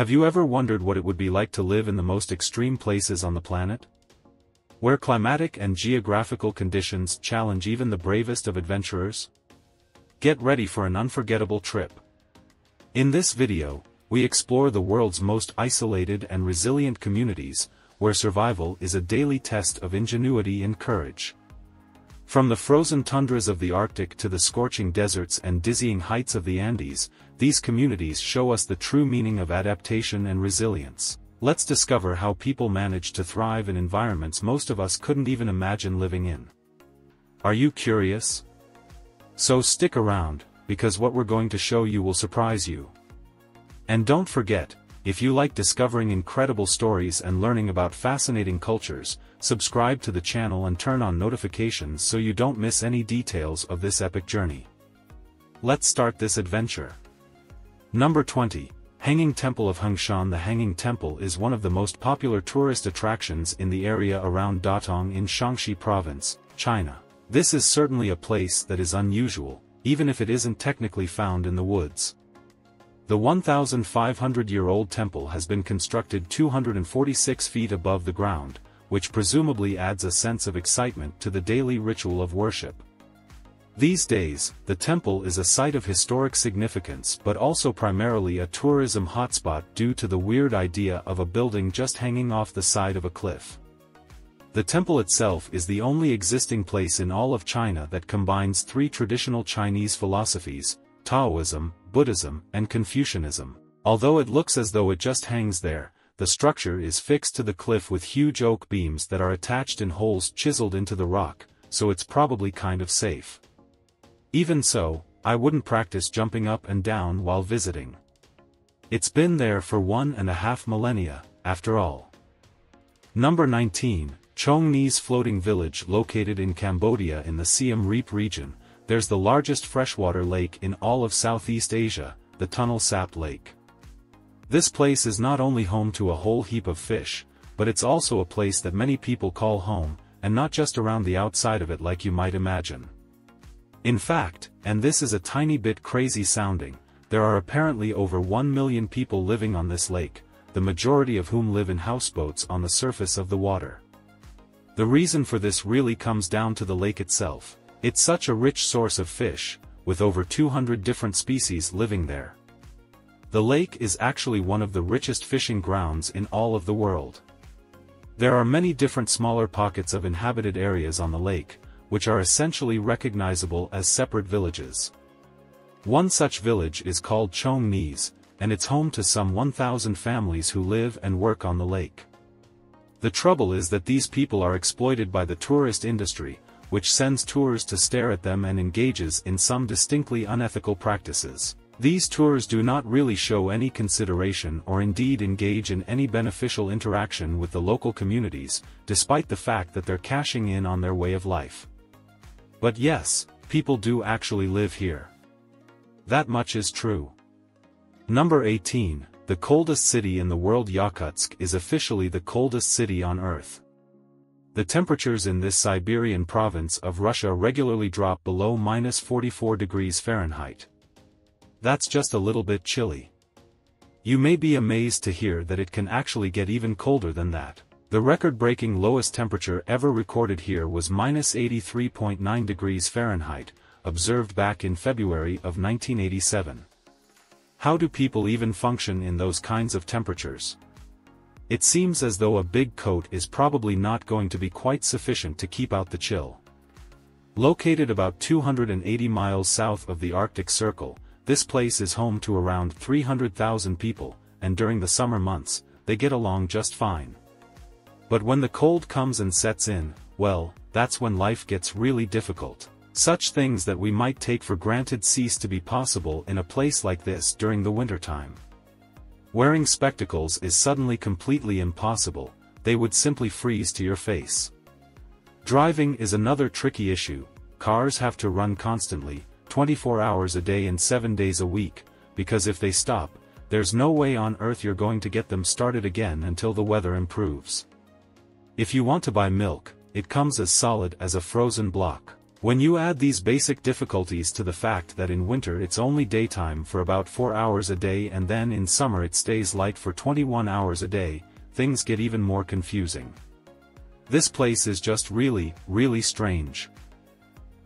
Have you ever wondered what it would be like to live in the most extreme places on the planet? Where climatic and geographical conditions challenge even the bravest of adventurers? Get ready for an unforgettable trip. In this video, we explore the world's most isolated and resilient communities, where survival is a daily test of ingenuity and courage. From the frozen tundras of the Arctic to the scorching deserts and dizzying heights of the Andes, these communities show us the true meaning of adaptation and resilience. Let's discover how people manage to thrive in environments most of us couldn't even imagine living in. Are you curious? So stick around, because what we're going to show you will surprise you. And don't forget, if you like discovering incredible stories and learning about fascinating cultures, subscribe to the channel and turn on notifications so you don't miss any details of this epic journey. Let's start this adventure. Number 20. Hanging Temple of Hengshan. The Hanging Temple is one of the most popular tourist attractions in the area around Datong in Shaanxi Province, China. This is certainly a place that is unusual, even if it isn't technically found in the woods. The 1,500-year-old temple has been constructed 246 feet above the ground, which presumably adds a sense of excitement to the daily ritual of worship. These days, the temple is a site of historic significance but also primarily a tourism hotspot due to the weird idea of a building just hanging off the side of a cliff. The temple itself is the only existing place in all of China that combines three traditional Chinese philosophies: Taoism, Buddhism, and Confucianism. Although it looks as though it just hangs there, the structure is fixed to the cliff with huge oak beams that are attached in holes chiseled into the rock, so it's probably kind of safe. Even so, I wouldn't practice jumping up and down while visiting. It's been there for 1.5 millennia, after all. Number 19. Chong Ni's Floating Village. Located in Cambodia in the Siem Reap region, there's the largest freshwater lake in all of Southeast Asia, the Tunnel Sap Lake. This place is not only home to a whole heap of fish, but it's also a place that many people call home, and not just around the outside of it like you might imagine. In fact, and this is a tiny bit crazy sounding, there are apparently over 1 million people living on this lake, the majority of whom live in houseboats on the surface of the water. The reason for this really comes down to the lake itself. It's such a rich source of fish, with over 200 different species living there. The lake is actually one of the richest fishing grounds in all of the world. There are many different smaller pockets of inhabited areas on the lake, which are essentially recognizable as separate villages. One such village is called Chong Ni's, and it's home to some 1,000 families who live and work on the lake. The trouble is that these people are exploited by the tourist industry, which sends tours to stare at them and engages in some distinctly unethical practices. These tours do not really show any consideration or indeed engage in any beneficial interaction with the local communities, despite the fact that they're cashing in on their way of life. But yes, people do actually live here. That much is true. Number 18. The coldest city in the world. Yakutsk is officially the coldest city on Earth. The temperatures in this Siberian province of Russia regularly drop below -44 degrees Fahrenheit. That's just a little bit chilly. You may be amazed to hear that it can actually get even colder than that. The record-breaking lowest temperature ever recorded here was -83.9 degrees Fahrenheit, observed back in February of 1987. How do people even function in those kinds of temperatures? It seems as though a big coat is probably not going to be quite sufficient to keep out the chill. Located about 280 miles south of the Arctic Circle, this place is home to around 300,000 people, and during the summer months, they get along just fine. But when the cold comes and sets in, well, that's when life gets really difficult. Such things that we might take for granted cease to be possible in a place like this during the wintertime. Wearing spectacles is suddenly completely impossible, they would simply freeze to your face. Driving is another tricky issue. Cars have to run constantly, 24 hours a day and 7 days a week, because if they stop, there's no way on earth you're going to get them started again until the weather improves. If you want to buy milk, it comes as solid as a frozen block. When you add these basic difficulties to the fact that in winter it's only daytime for about 4 hours a day and then in summer it stays light for 21 hours a day, things get even more confusing. This place is just really, really strange.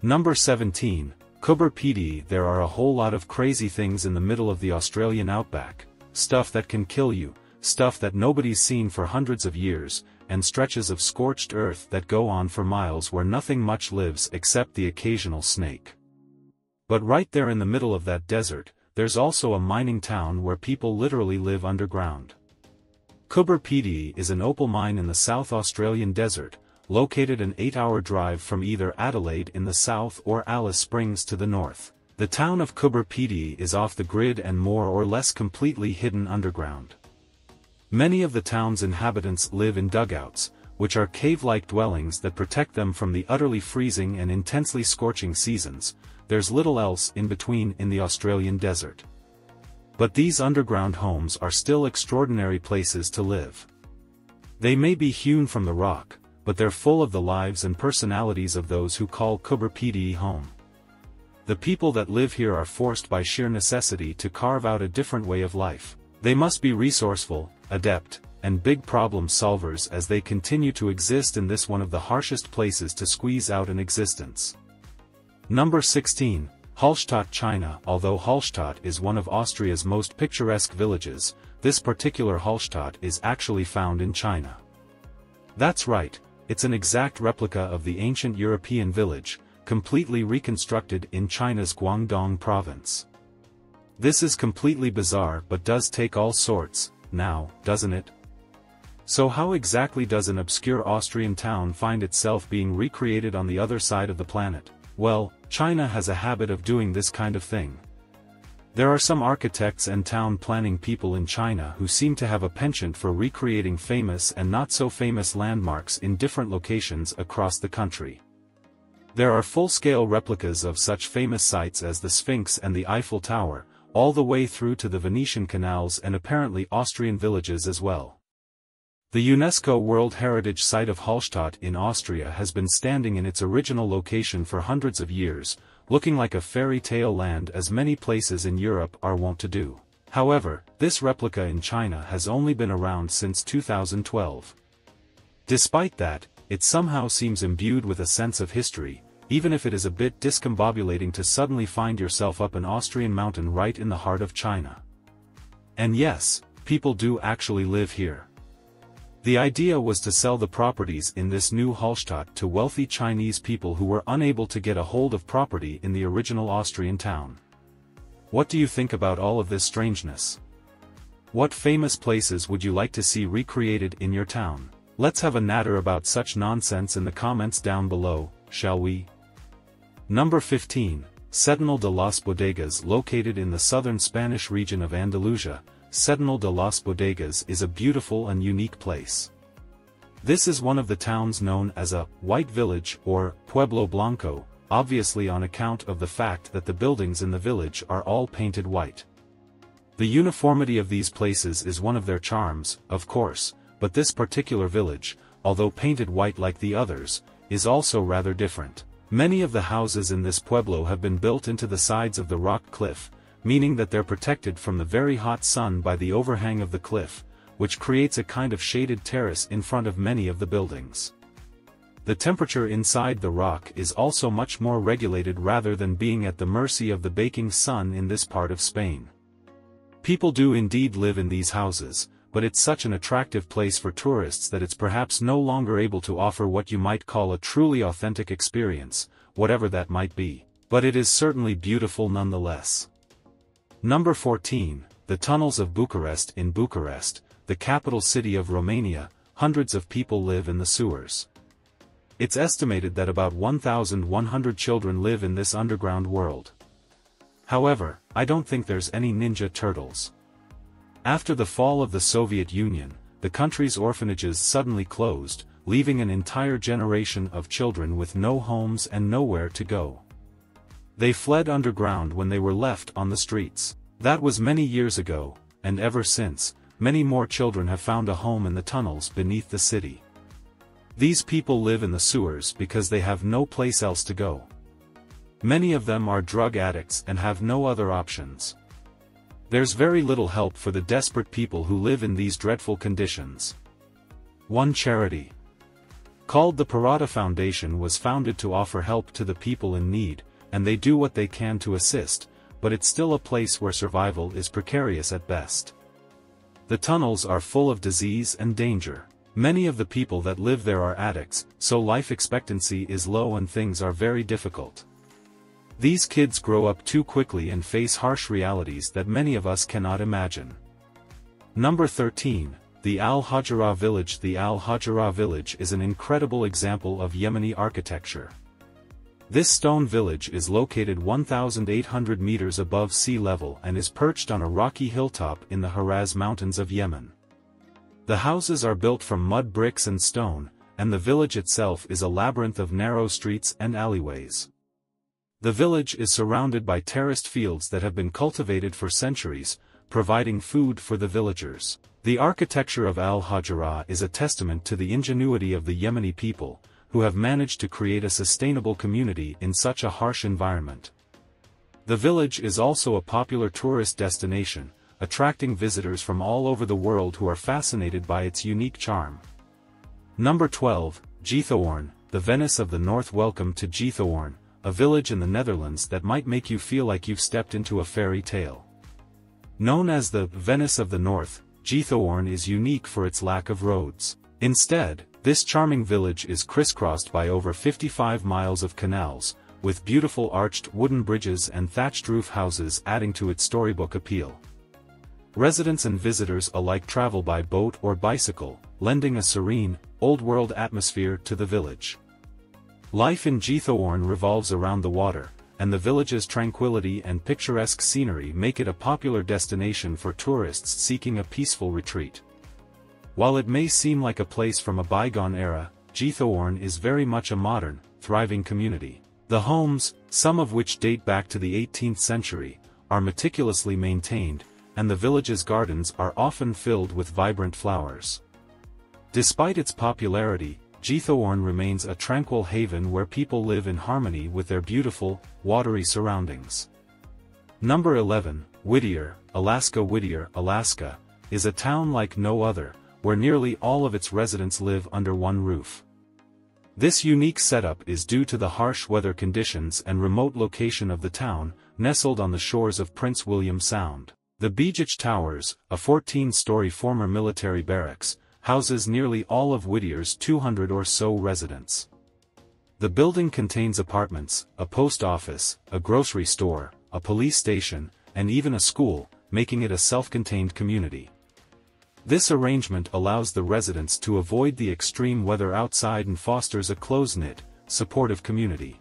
Number 17, Coober Pedy. There are a whole lot of crazy things in the middle of the Australian outback, stuff that can kill you, stuff that nobody's seen for hundreds of years, and stretches of scorched earth that go on for miles where nothing much lives except the occasional snake. But right there in the middle of that desert, there's also a mining town where people literally live underground. Coober Pedy is an opal mine in the South Australian desert, located an 8-hour drive from either Adelaide in the south or Alice Springs to the north. The town of Coober Pedy is off the grid and more or less completely hidden underground. Many of the town's inhabitants live in dugouts, which are cave-like dwellings that protect them from the utterly freezing and intensely scorching seasons. There's little else in between in the Australian desert. But these underground homes are still extraordinary places to live. They may be hewn from the rock, but they're full of the lives and personalities of those who call Coober Pedy home. The people that live here are forced by sheer necessity to carve out a different way of life. They must be resourceful, adept, and big problem solvers as they continue to exist in this one of the harshest places to squeeze out an existence. Number 16, Hallstatt, China. Although Hallstatt is one of Austria's most picturesque villages, this particular Hallstatt is actually found in China. That's right, it's an exact replica of the ancient European village, completely reconstructed in China's Guangdong province. This is completely bizarre but does take all sorts, now, doesn't it? So how exactly does an obscure Austrian town find itself being recreated on the other side of the planet? Well, China has a habit of doing this kind of thing. There are some architects and town planning people in China who seem to have a penchant for recreating famous and not so famous landmarks in different locations across the country. There are full-scale replicas of such famous sites as the Sphinx and the Eiffel Tower, all the way through to the Venetian canals and apparently Austrian villages as well. The UNESCO World Heritage Site of Hallstatt in Austria has been standing in its original location for hundreds of years, looking like a fairy tale land as many places in Europe are wont to do. However, this replica in China has only been around since 2012. Despite that, it somehow seems imbued with a sense of history, even if it is a bit discombobulating to suddenly find yourself up an Austrian mountain right in the heart of China. And yes, people do actually live here. The idea was to sell the properties in this new Hallstatt to wealthy Chinese people who were unable to get a hold of property in the original Austrian town. What do you think about all of this strangeness? What famous places would you like to see recreated in your town? Let's have a natter about such nonsense in the comments down below, shall we? Number 15, Sedano de las Bodegas. Located in the southern Spanish region of Andalusia, Sedano de las Bodegas is a beautiful and unique place. This is one of the towns known as a white village or Pueblo Blanco, obviously on account of the fact that the buildings in the village are all painted white. The uniformity of these places is one of their charms, of course, but this particular village, although painted white like the others, is also rather different. Many of the houses in this pueblo have been built into the sides of the rock cliff, meaning that they're protected from the very hot sun by the overhang of the cliff, which creates a kind of shaded terrace in front of many of the buildings. The temperature inside the rock is also much more regulated rather than being at the mercy of the baking sun in this part of Spain. People do indeed live in these houses, but it's such an attractive place for tourists that it's perhaps no longer able to offer what you might call a truly authentic experience, whatever that might be, but it is certainly beautiful nonetheless. Number 14, the tunnels of Bucharest. In Bucharest, the capital city of Romania, hundreds of people live in the sewers. It's estimated that about 1,100 children live in this underground world. However, I don't think there's any ninja turtles. After the fall of the Soviet Union, the country's orphanages suddenly closed, leaving an entire generation of children with no homes and nowhere to go. They fled underground when they were left on the streets. That was many years ago, and ever since, many more children have found a home in the tunnels beneath the city. These people live in the sewers because they have no place else to go. Many of them are drug addicts and have no other options. There's very little help for the desperate people who live in these dreadful conditions. One charity, called the Parata Foundation, was founded to offer help to the people in need, and they do what they can to assist, but it's still a place where survival is precarious at best. The tunnels are full of disease and danger. Many of the people that live there are addicts, so life expectancy is low and things are very difficult. These kids grow up too quickly and face harsh realities that many of us cannot imagine. Number 13. The Al-Hajra Village. The Al-Hajra Village is an incredible example of Yemeni architecture. This stone village is located 1,800 meters above sea level and is perched on a rocky hilltop in the Haraz Mountains of Yemen. The houses are built from mud bricks and stone, and the village itself is a labyrinth of narrow streets and alleyways. The village is surrounded by terraced fields that have been cultivated for centuries, providing food for the villagers. The architecture of Al-Hajra is a testament to the ingenuity of the Yemeni people, who have managed to create a sustainable community in such a harsh environment. The village is also a popular tourist destination, attracting visitors from all over the world who are fascinated by its unique charm. Number 12. Geethoorn, the Venice of the North. Welcome to Geethoorn, a village in the Netherlands that might make you feel like you've stepped into a fairy tale. Known as the Venice of the North, Geethoorn is unique for its lack of roads. Instead, this charming village is crisscrossed by over 55 miles of canals, with beautiful arched wooden bridges and thatched roof houses adding to its storybook appeal. Residents and visitors alike travel by boat or bicycle, lending a serene, old-world atmosphere to the village. Life in Geethoorn revolves around the water, and the village's tranquility and picturesque scenery make it a popular destination for tourists seeking a peaceful retreat. While it may seem like a place from a bygone era, Geethoorn is very much a modern, thriving community. The homes, some of which date back to the 18th century, are meticulously maintained, and the village's gardens are often filled with vibrant flowers. Despite its popularity, Geethoorn remains a tranquil haven where people live in harmony with their beautiful, watery surroundings. Number 11. Whittier, Alaska. Whittier, Alaska, is a town like no other, where nearly all of its residents live under one roof. This unique setup is due to the harsh weather conditions and remote location of the town, nestled on the shores of Prince William Sound. The Beejich Towers, a 14-story former military barracks, houses nearly all of Whittier's 200 or so residents. The building contains apartments, a post office, a grocery store, a police station, and even a school, making it a self-contained community. This arrangement allows the residents to avoid the extreme weather outside and fosters a close-knit, supportive community.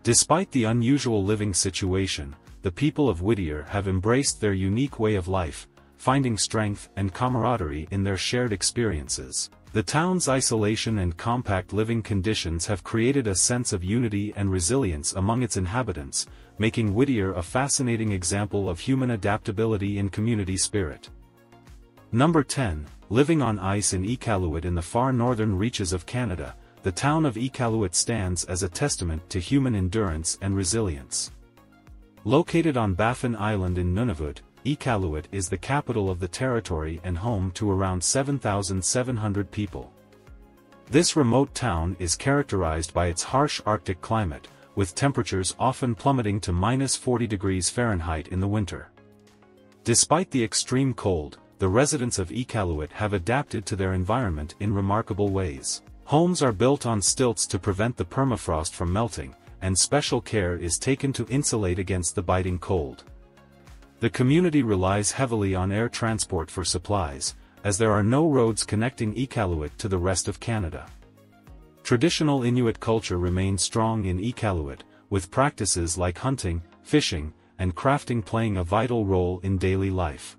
Despite the unusual living situation, the people of Whittier have embraced their unique way of life, finding strength and camaraderie in their shared experiences. The town's isolation and compact living conditions have created a sense of unity and resilience among its inhabitants, making Whittier a fascinating example of human adaptability and community spirit. Number 10. Living on ice in Iqaluit. In the far northern reaches of Canada, the town of Iqaluit stands as a testament to human endurance and resilience. Located on Baffin Island in Nunavut, Iqaluit is the capital of the territory and home to around 7,700 people. This remote town is characterized by its harsh Arctic climate, with temperatures often plummeting to -40 degrees Fahrenheit in the winter. Despite the extreme cold, the residents of Iqaluit have adapted to their environment in remarkable ways. Homes are built on stilts to prevent the permafrost from melting, and special care is taken to insulate against the biting cold. The community relies heavily on air transport for supplies, as there are no roads connecting Iqaluit to the rest of Canada. Traditional Inuit culture remains strong in Iqaluit, with practices like hunting, fishing, and crafting playing a vital role in daily life.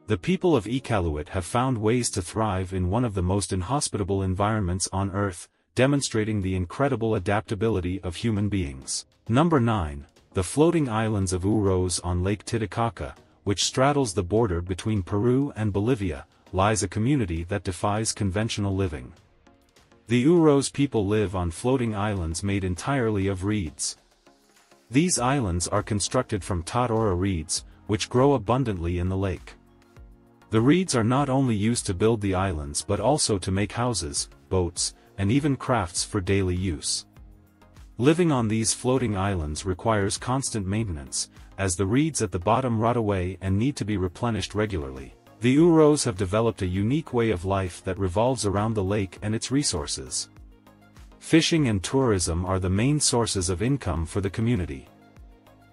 The people of Iqaluit have found ways to thrive in one of the most inhospitable environments on Earth, demonstrating the incredible adaptability of human beings. Number 9. The floating islands of Uros on Lake Titicaca, which straddles the border between Peru and Bolivia, lies a community that defies conventional living. The Uros people live on floating islands made entirely of reeds. These islands are constructed from tatora reeds, which grow abundantly in the lake. The reeds are not only used to build the islands but also to make houses, boats, and even crafts for daily use. Living on these floating islands requires constant maintenance, as the reeds at the bottom rot away and need to be replenished regularly. The Uros have developed a unique way of life that revolves around the lake and its resources. Fishing and tourism are the main sources of income for the community.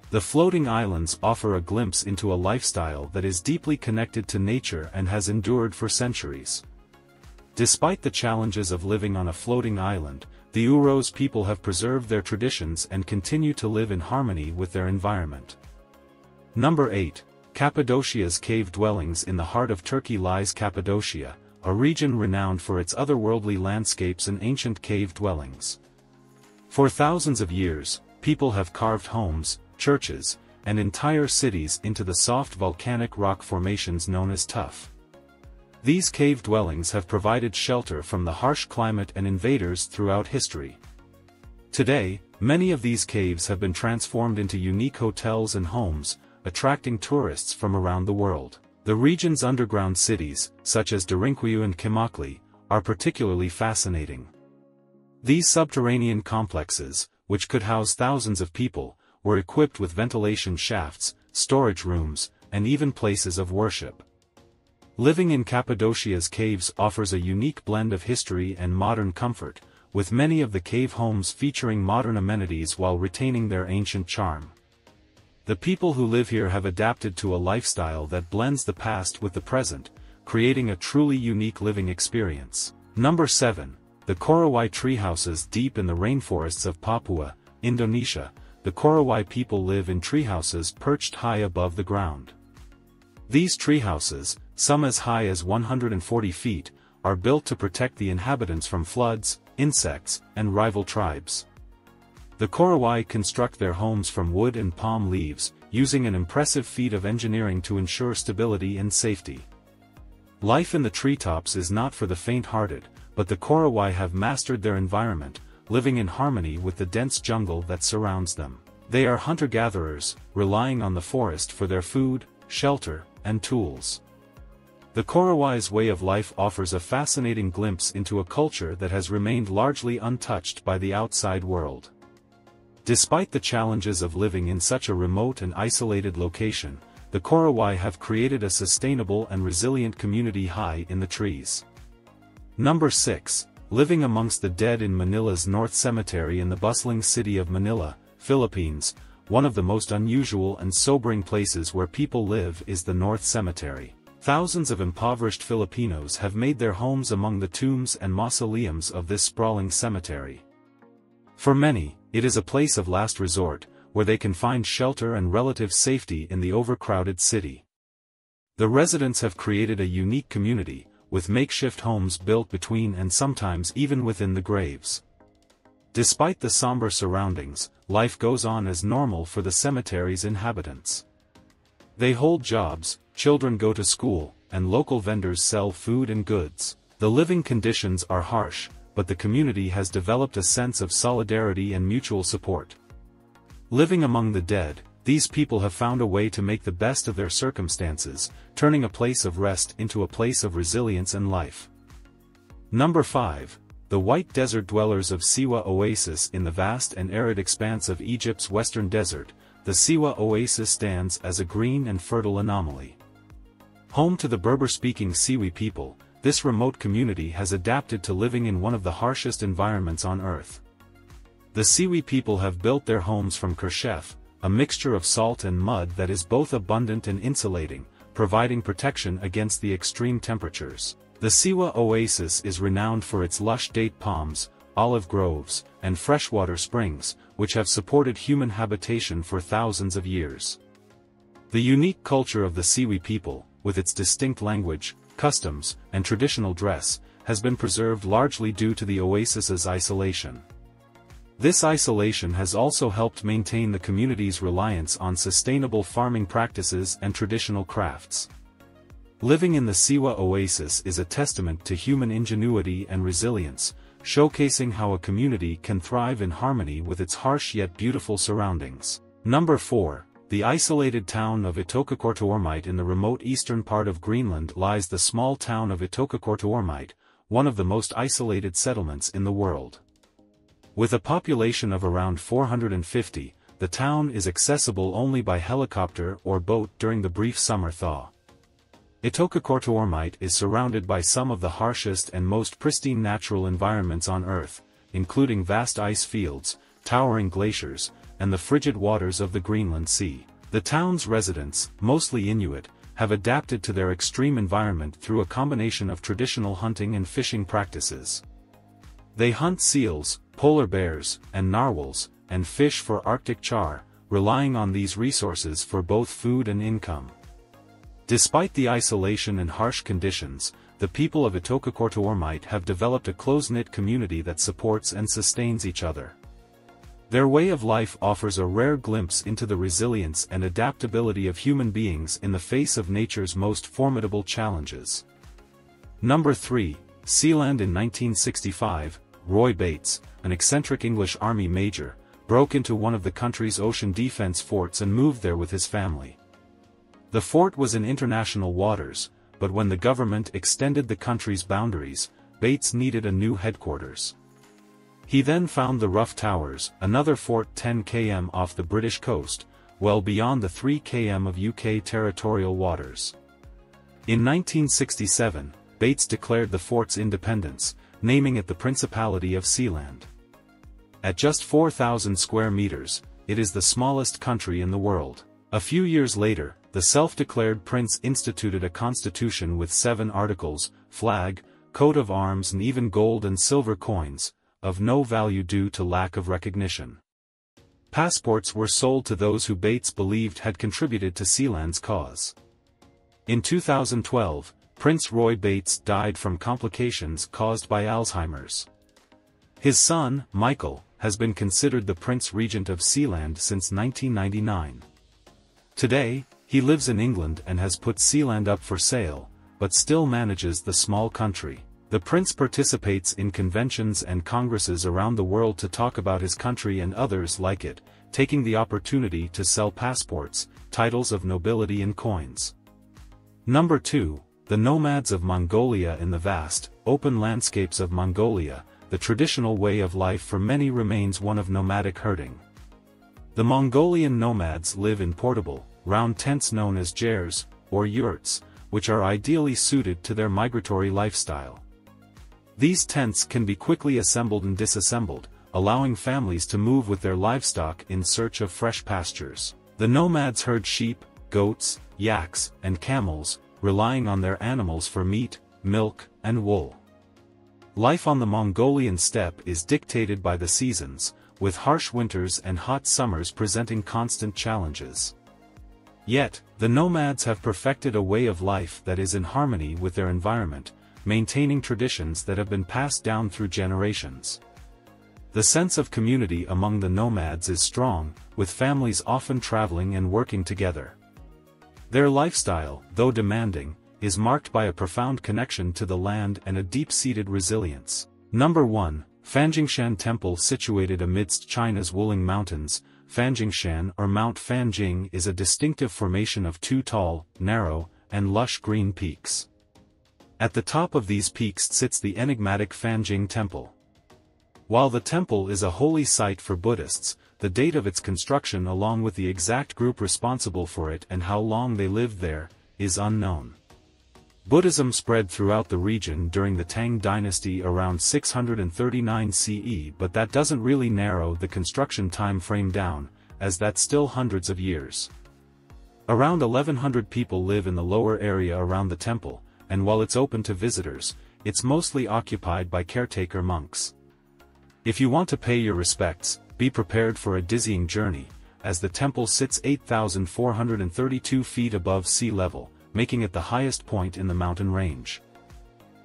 The floating islands offer a glimpse into a lifestyle that is deeply connected to nature and has endured for centuries. Despite the challenges of living on a floating island, the Uros people have preserved their traditions and continue to live in harmony with their environment. Number 8. Cappadocia's cave dwellings. In the heart of Turkey lies Cappadocia, a region renowned for its otherworldly landscapes and ancient cave dwellings. For thousands of years, people have carved homes, churches, and entire cities into the soft volcanic rock formations known as tuff. These cave dwellings have provided shelter from the harsh climate and invaders throughout history. Today, many of these caves have been transformed into unique hotels and homes, attracting tourists from around the world. The region's underground cities, such as Derinkuyu and Kimakli, are particularly fascinating. These subterranean complexes, which could house thousands of people, were equipped with ventilation shafts, storage rooms, and even places of worship. Living in Cappadocia's caves offers a unique blend of history and modern comfort, with many of the cave homes featuring modern amenities while retaining their ancient charm. The people who live here have adapted to a lifestyle that blends the past with the present, creating a truly unique living experience. Number 7. The Korowai treehouses. Deep in the rainforests of Papua, Indonesia, the Korowai people live in treehouses perched high above the ground. These treehouses, some as high as 140 feet, are built to protect the inhabitants from floods, insects, and rival tribes. The Korowai construct their homes from wood and palm leaves, using an impressive feat of engineering to ensure stability and safety. Life in the treetops is not for the faint-hearted, but the Korowai have mastered their environment, living in harmony with the dense jungle that surrounds them. They are hunter-gatherers, relying on the forest for their food, shelter, and tools. The Korowai's way of life offers a fascinating glimpse into a culture that has remained largely untouched by the outside world. Despite the challenges of living in such a remote and isolated location, the Korowai have created a sustainable and resilient community high in the trees. Number 6. Living amongst the dead. In Manila's North Cemetery. In the bustling city of Manila, Philippines, one of the most unusual and sobering places where people live is the North Cemetery. Thousands of impoverished Filipinos have made their homes among the tombs and mausoleums of this sprawling cemetery. For many, it is a place of last resort, where they can find shelter and relative safety in the overcrowded city. The residents have created a unique community, with makeshift homes built between and sometimes even within the graves. Despite the somber surroundings, life goes on as normal for the cemetery's inhabitants. They hold jobs, children go to school, and local vendors sell food and goods. The living conditions are harsh, but the community has developed a sense of solidarity and mutual support. Living among the dead, these people have found a way to make the best of their circumstances, turning a place of rest into a place of resilience and life. Number 5. The white desert dwellers of Siwa Oasis. In the vast and arid expanse of Egypt's western desert, the Siwa Oasis stands as a green and fertile anomaly. Home to the Berber-speaking Siwi people, this remote community has adapted to living in one of the harshest environments on Earth. The Siwi people have built their homes from kershef, a mixture of salt and mud that is both abundant and insulating, providing protection against the extreme temperatures. The Siwa Oasis is renowned for its lush date palms, olive groves, and freshwater springs, which have supported human habitation for thousands of years. The unique culture of the Siwi people, with its distinct language, customs, and traditional dress, has been preserved largely due to the oasis's isolation. This isolation has also helped maintain the community's reliance on sustainable farming practices and traditional crafts. Living in the Siwa Oasis is a testament to human ingenuity and resilience, showcasing how a community can thrive in harmony with its harsh yet beautiful surroundings. Number 4. The isolated town of Itokakortoormiite. In the remote eastern part of Greenland lies the small town of Itokakortoormiite, one of the most isolated settlements in the world. With a population of around 450, the town is accessible only by helicopter or boat during the brief summer thaw. Itokakortoormiite is surrounded by some of the harshest and most pristine natural environments on Earth, including vast ice fields, towering glaciers, and the frigid waters of the Greenland Sea. The town's residents, mostly Inuit, have adapted to their extreme environment through a combination of traditional hunting and fishing practices. They hunt seals, polar bears, and narwhals, and fish for Arctic char, relying on these resources for both food and income. Despite the isolation and harsh conditions, the people of Itokakortoormiite have developed a close-knit community that supports and sustains each other. Their way of life offers a rare glimpse into the resilience and adaptability of human beings in the face of nature's most formidable challenges. Number 3. Sealand. In 1965, Roy Bates, an eccentric English Army major, broke into one of the country's ocean defense forts and moved there with his family. The fort was in international waters, but when the government extended the country's boundaries, Bates needed a new headquarters. He then found the Rough Towers, another fort 10 km off the British coast, well beyond the 3 km of UK territorial waters. In 1967, Bates declared the fort's independence, naming it the Principality of Sealand. At just 4,000 square meters, it is the smallest country in the world. A few years later, the self-declared prince instituted a constitution with 7 articles, flag, coat of arms and even gold and silver coins, of no value due to lack of recognition. Passports were sold to those who Bates believed had contributed to Sealand's cause. In 2012, Prince Roy Bates died from complications caused by Alzheimer's. His son, Michael, has been considered the Prince Regent of Sealand since 1999. Today, he lives in England and has put Sealand up for sale, but still manages the small country. The prince participates in conventions and congresses around the world to talk about his country and others like it, taking the opportunity to sell passports, titles of nobility and coins. Number 2. The nomads of Mongolia. In the vast, open landscapes of Mongolia, the traditional way of life for many remains one of nomadic herding. The Mongolian nomads live in portable, round tents known as jers, or yurts, which are ideally suited to their migratory lifestyle. These tents can be quickly assembled and disassembled, allowing families to move with their livestock in search of fresh pastures. The nomads herd sheep, goats, yaks, and camels, relying on their animals for meat, milk, and wool. Life on the Mongolian steppe is dictated by the seasons, with harsh winters and hot summers presenting constant challenges. Yet, the nomads have perfected a way of life that is in harmony with their environment, maintaining traditions that have been passed down through generations. The sense of community among the nomads is strong, with families often traveling and working together. Their lifestyle, though demanding, is marked by a profound connection to the land and a deep-seated resilience. Number 1. Fanjingshan Temple. Situated amidst China's Wuling Mountains, Fanjingshan or Mount Fanjing is a distinctive formation of 2 tall, narrow, and lush green peaks. At the top of these peaks sits the enigmatic Fanjing Temple. While the temple is a holy site for Buddhists, the date of its construction along with the exact group responsible for it and how long they lived there, is unknown. Buddhism spread throughout the region during the Tang dynasty around 639 CE, but that doesn't really narrow the construction time frame down, as that's still hundreds of years. Around 1,100 people live in the lower area around the temple, and while it's open to visitors, it's mostly occupied by caretaker monks. If you want to pay your respects, be prepared for a dizzying journey, as the temple sits 8,432 feet above sea level, making it the highest point in the mountain range.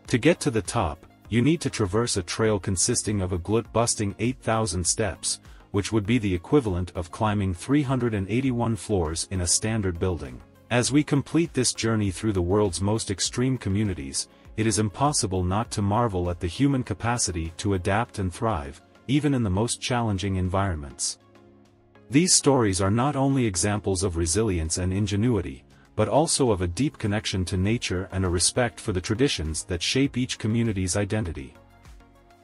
To get to the top, you need to traverse a trail consisting of a glut-busting 8,000 steps, which would be the equivalent of climbing 381 floors in a standard building. As we complete this journey through the world's most extreme communities, it is impossible not to marvel at the human capacity to adapt and thrive, even in the most challenging environments. These stories are not only examples of resilience and ingenuity, but also of a deep connection to nature and a respect for the traditions that shape each community's identity.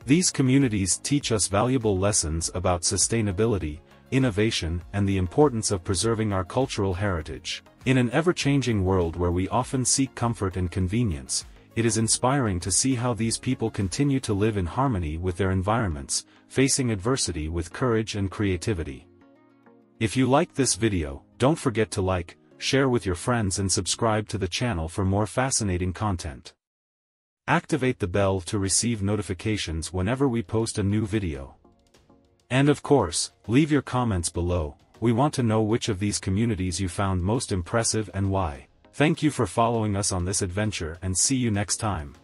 These communities teach us valuable lessons about sustainability, innovation, and the importance of preserving our cultural heritage. In an ever-changing world where we often seek comfort and convenience, it is inspiring to see how these people continue to live in harmony with their environments, facing adversity with courage and creativity. If you liked this video, don't forget to like, share with your friends and subscribe to the channel for more fascinating content. Activate the bell to receive notifications whenever we post a new video. And of course, leave your comments below. We want to know which of these communities you found most impressive and why. Thank you for following us on this adventure and see you next time.